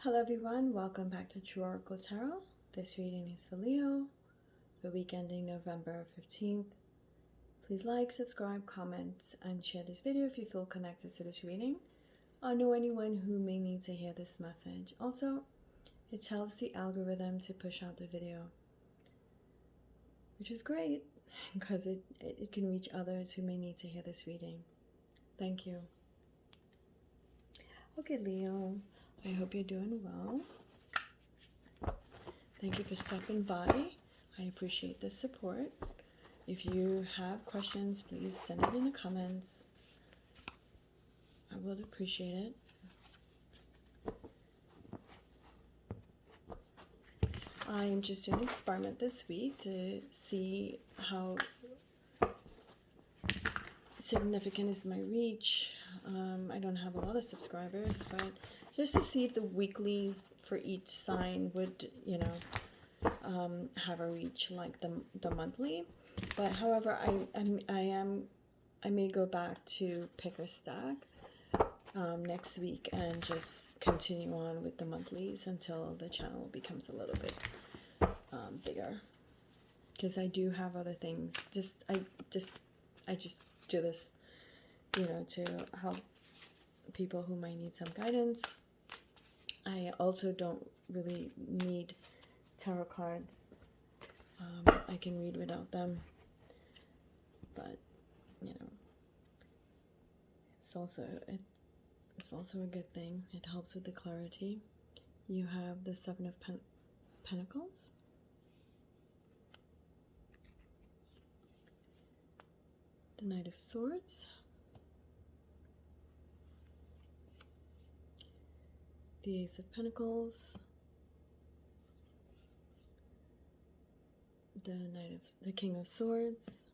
Hello everyone, welcome back to True Oracle Tarot. This reading is for Leo, the week ending November 15th. Please like, subscribe, comment, and share this video if you feel connected to this reading or know anyone who may need to hear this message. Also, it tells the algorithm to push out the video, which is great because it can reach others who may need to hear this reading. Thank you. Okay, Leo, I hope you're doing well. Thank you for stopping by. I appreciate the support. If you have questions, please send it in the comments. I would appreciate it. I am just doing an experiment this week to see how significant is my reach. I don't have a lot of subscribers, but just to see if the weeklies for each sign would, have a reach like the monthly. But however, I may go back to pick or stack next week and just continue on with the monthlies until the channel becomes a little bit bigger. Because I do have other things. I just do this, to help people who might need some guidance. I also don't really need tarot cards. I can read without them, but it's also a good thing. It helps with the clarity. You have the Seven of Pentacles, the Knight of Swords, the Ace of Pentacles, the King of Swords,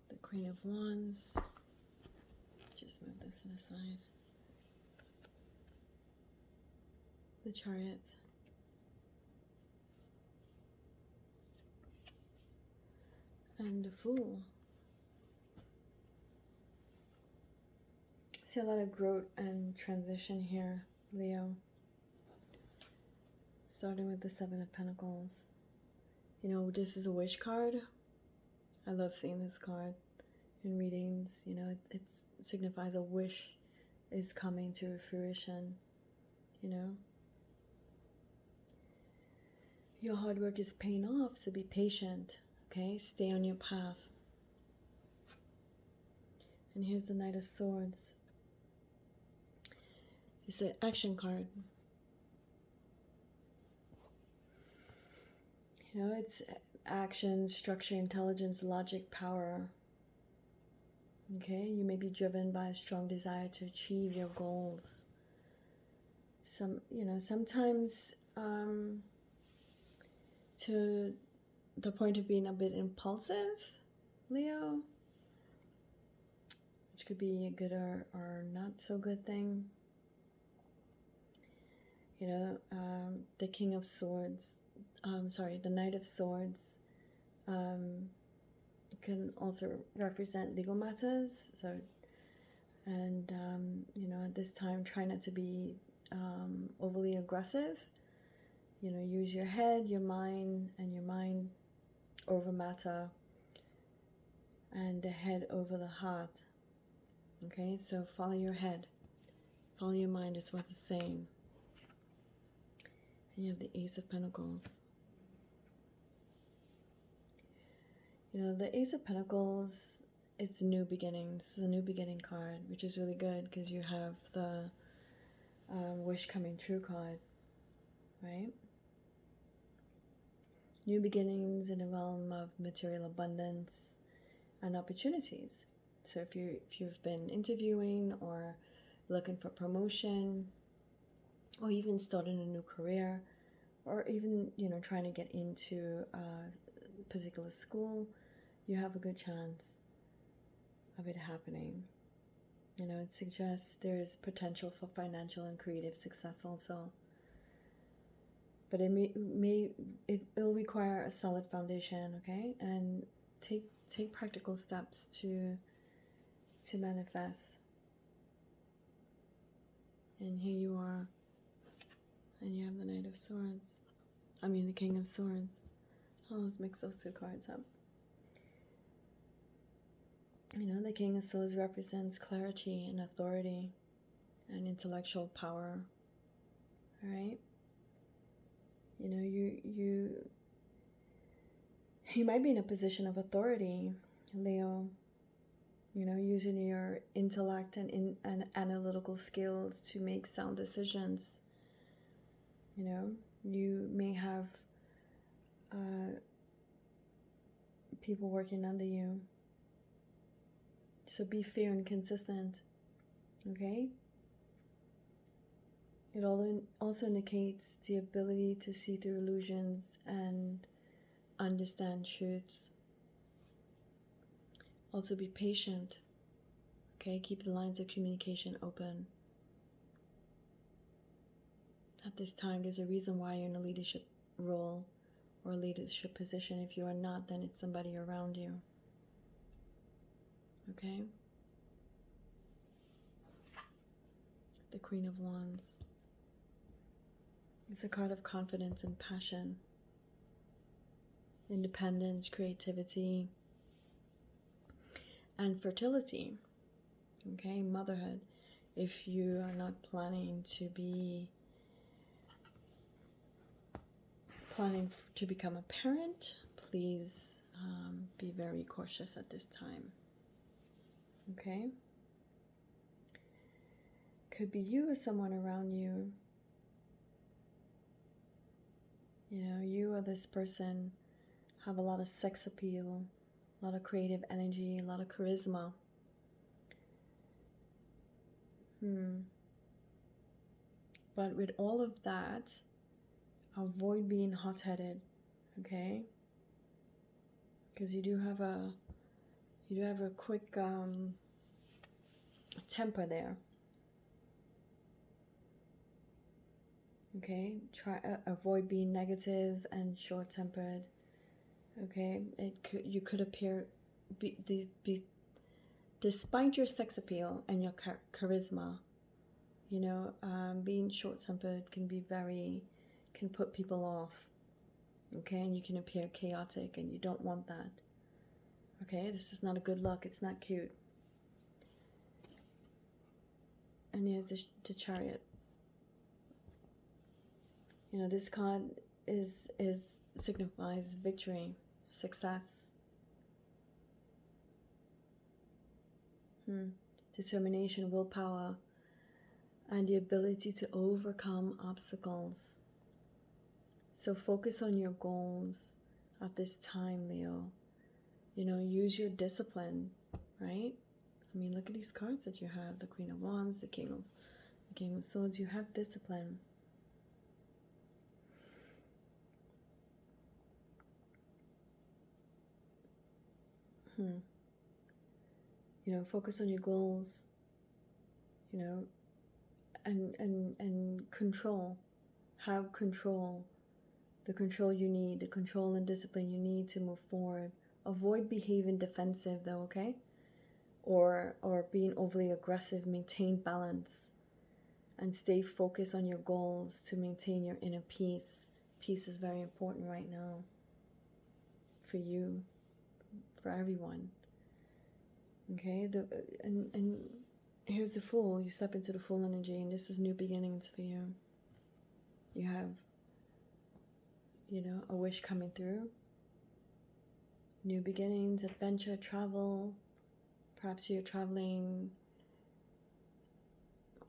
the Queen of Wands. Just move this to the side. The Chariot, and the Fool. I see a lot of growth and transition here, Leo. Starting with the Seven of Pentacles. This is a wish card. I love seeing this card in readings. It signifies a wish is coming to fruition. Your hard work is paying off, so be patient, okay? Stay on your path. And here's the Knight of Swords. It's an action card. It's action, structure, intelligence, logic, power. Okay, you may be driven by a strong desire to achieve your goals. Sometimes to the point of being a bit impulsive, Leo, which could be a good or not so good thing. The King of Swords, the Knight of Swords can also represent legal matters. So, and at this time, try not to be overly aggressive. Use your head, your mind over matter, and the head over the heart. Okay, so follow your head, follow your mind is what it's saying. And you have the Ace of Pentacles. The Ace of Pentacles, it's new beginnings, the new beginning card, which is really good because you have the wish coming true card, right? New beginnings in the realm of material abundance and opportunities. So if you've been interviewing or looking for promotion, or even starting a new career, or even trying to get into a particular school, you have a good chance of it happening. It suggests there's potential for financial and creative success also. But it'll require a solid foundation, okay? And take practical steps to to manifest. And here you are, and you have the Knight of Swords. I mean, the King of Swords. Oh, let's mix those two cards up. You know, the King of Swords represents clarity and authority and intellectual power. All right? You know, you might be in a position of authority, Leo. You know, using your intellect and analytical skills to make sound decisions. You know, you may have people working under you. So be fair and consistent, okay? It also indicates the ability to see through illusions and understand truths. Also be patient, okay? Keep the lines of communication open. At this time, there's a reason why you're in a leadership role or leadership position. If you are not, then it's somebody around you. Okay? The Queen of Wands. It's a card of confidence and passion. Independence, creativity, and fertility. Okay? Motherhood. If you are not planning to become a parent, please be very cautious at this time. Okay? Could be you or someone around you. You know, you or this person have a lot of sex appeal, a lot of creative energy, a lot of charisma. But with all of that, avoid being hot-headed, okay? Because you do have a quick temper there. Okay, avoid being negative and short-tempered. Okay, you could appear despite your sex appeal and your charisma. You know, being short-tempered can put people off. Okay, and you can appear chaotic, and you don't want that. Okay, this is not a good look. It's not cute. And here's the Chariot. You know, this card signifies victory, success, determination, willpower, and the ability to overcome obstacles. So focus on your goals at this time, Leo. You know, use your discipline, right? I mean, look at these cards that you have. The Queen of Wands, the King of Swords. You have discipline. You know, focus on your goals, you know, and control. Have control. The control you need, the control and discipline you need to move forward. Avoid behaving defensive though, okay? Or being overly aggressive. Maintain balance. And stay focused on your goals to maintain your inner peace. Peace is very important right now. For you. For everyone. Okay, and here's the Fool. You step into the Fool energy, and this is new beginnings for you. You have, you know, a wish coming through. New beginnings, adventure, travel. Perhaps you're traveling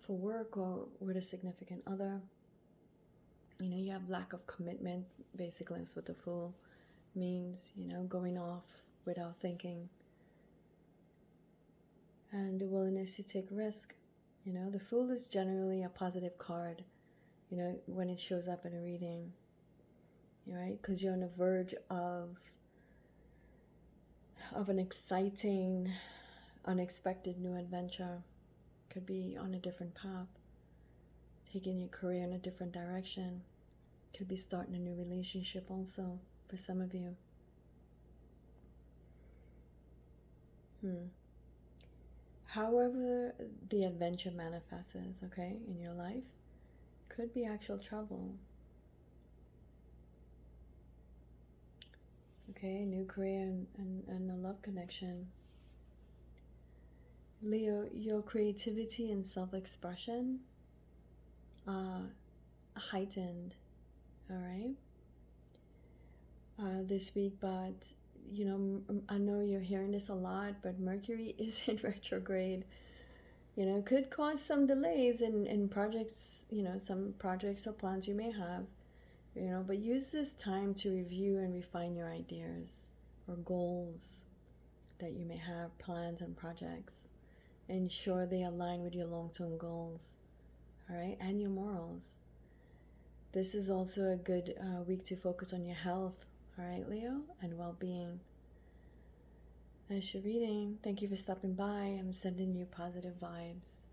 for work or with a significant other. You know, you have lack of commitment. Basically, that's what the Fool means. You know, going off without thinking. And the willingness to take risk. You know, the Fool is generally a positive card, you know, when it shows up in a reading, right? Because you're on the verge of an exciting, unexpected new adventure. Could be on a different path, taking your career in a different direction. Could be starting a new relationship also, for some of you. However the adventure manifests, okay, in your life, could be actual travel. Okay, new career and a love connection. Leo, your creativity and self-expression heightened, all right, this week. But you know, I know you're hearing this a lot, but Mercury is in retrograde. You know, could cause some delays in projects, you know, some projects or plans you may have, you know, but use this time to review and refine your ideas or goals that you may have, plans and projects. Ensure they align with your long-term goals, all right, and your morals. This is also a good week to focus on your health, all right, Leo, and well-being. That's your reading. Thank you for stopping by. I'm sending you positive vibes.